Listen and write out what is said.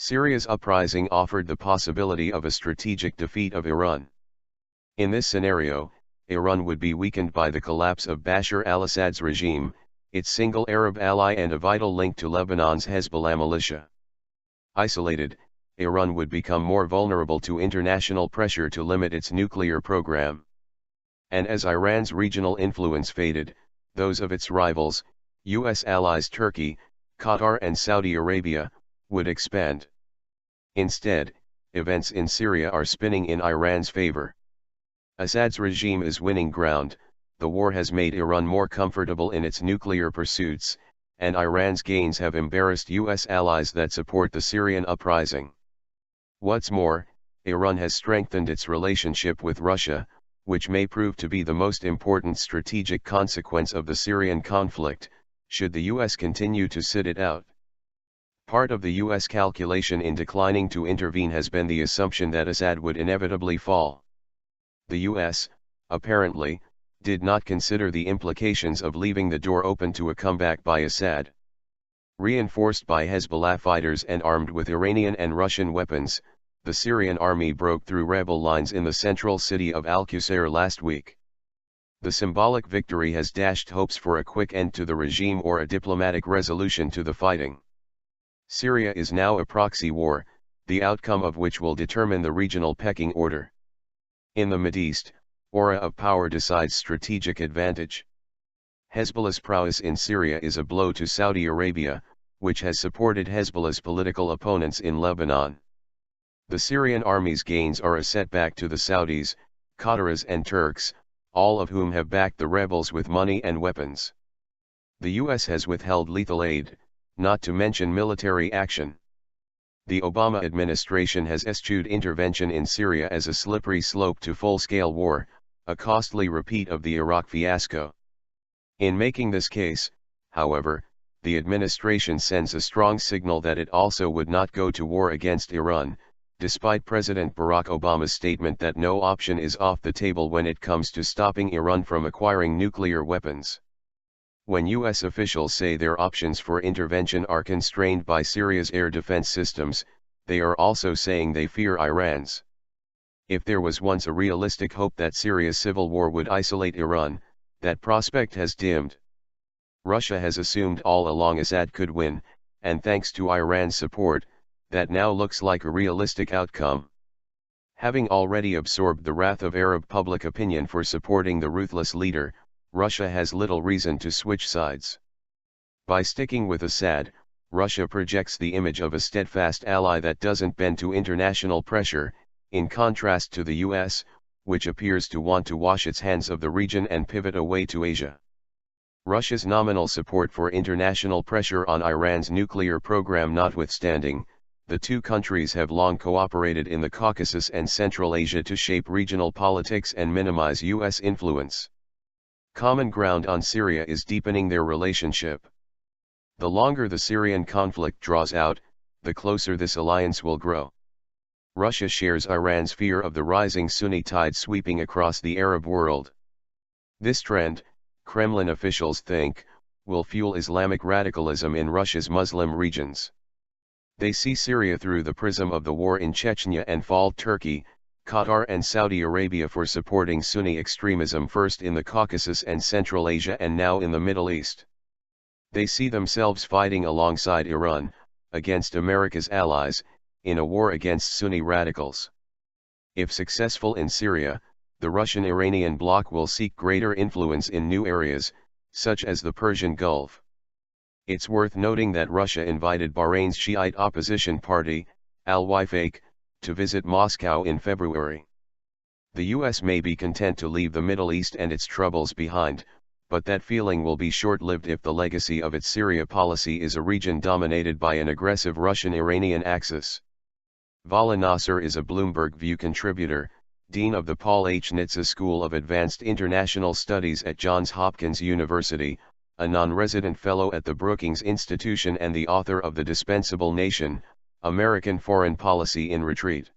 Syria's uprising offered the possibility of a strategic defeat of Iran. In this scenario, Iran would be weakened by the collapse of Bashar al-Assad's regime, its single Arab ally and a vital link to Lebanon's Hezbollah militia. Isolated, Iran would become more vulnerable to international pressure to limit its nuclear program. And as Iran's regional influence faded, those of its rivals, U.S. allies Turkey, Qatar and Saudi Arabia, would expand. Instead, events in Syria are spinning in Iran's favor. Assad's regime is winning ground, the war has made Iran more comfortable in its nuclear pursuits, and Iran's gains have embarrassed U.S. allies that support the Syrian uprising. What's more, Iran has strengthened its relationship with Russia, which may prove to be the most important strategic consequence of the Syrian conflict, should the U.S. continue to sit it out. Part of the U.S. calculation in declining to intervene has been the assumption that Assad would inevitably fall. The U.S., apparently, did not consider the implications of leaving the door open to a comeback by Assad. Reinforced by Hezbollah fighters and armed with Iranian and Russian weapons, the Syrian army broke through rebel lines in the central city of Al-Qusayr last week. The symbolic victory has dashed hopes for a quick end to the regime or a diplomatic resolution to the fighting. Syria is now a proxy war, the outcome of which will determine the regional pecking order. In the Mideast, aura of power decides strategic advantage. Hezbollah's prowess in Syria is a blow to Saudi Arabia, which has supported Hezbollah's political opponents in Lebanon. The Syrian army's gains are a setback to the Saudis, Qataris and Turks, all of whom have backed the rebels with money and weapons. The U.S. has withheld lethal aid, not to mention military action. The Obama administration has eschewed intervention in Syria as a slippery slope to full-scale war, a costly repeat of the Iraq fiasco. In making this case, however, the administration sends a strong signal that it also would not go to war against Iran, despite President Barack Obama's statement that no option is off the table when it comes to stopping Iran from acquiring nuclear weapons. When U.S. officials say their options for intervention are constrained by Syria's air defense systems, they are also saying they fear Iran's. If there was once a realistic hope that Syria's civil war would isolate Iran, that prospect has dimmed. Russia has assumed all along Assad could win, and thanks to Iran's support, that now looks like a realistic outcome. Having already absorbed the wrath of Arab public opinion for supporting the ruthless leader, Russia has little reason to switch sides. By sticking with Assad, Russia projects the image of a steadfast ally that doesn't bend to international pressure, in contrast to the US, which appears to want to wash its hands of the region and pivot away to Asia. Russia's nominal support for international pressure on Iran's nuclear program notwithstanding, the two countries have long cooperated in the Caucasus and Central Asia to shape regional politics and minimize US influence. Common ground on Syria is deepening their relationship. The longer the Syrian conflict draws out, the closer this alliance will grow. Russia shares Iran's fear of the rising Sunni tide sweeping across the Arab world. This trend, Kremlin officials think, will fuel Islamic radicalism in Russia's Muslim regions. They see Syria through the prism of the war in Chechnya and fault Turkey, Qatar and Saudi Arabia for supporting Sunni extremism first in the Caucasus and Central Asia and now in the Middle East. They see themselves fighting alongside Iran, against America's allies, in a war against Sunni radicals. If successful in Syria, the Russian-Iranian bloc will seek greater influence in new areas, such as the Persian Gulf. It's worth noting that Russia invited Bahrain's Shiite opposition party, al-Wifaq, to visit Moscow in February. The US may be content to leave the Middle East and its troubles behind, but that feeling will be short-lived if the legacy of its Syria policy is a region dominated by an aggressive Russian-Iranian axis. Vala Nasser is a Bloomberg View contributor, Dean of the Paul H. Nitze School of Advanced International Studies at Johns Hopkins University, a non-resident fellow at the Brookings Institution and the author of The Dispensable Nation, American Foreign Policy in Retreat.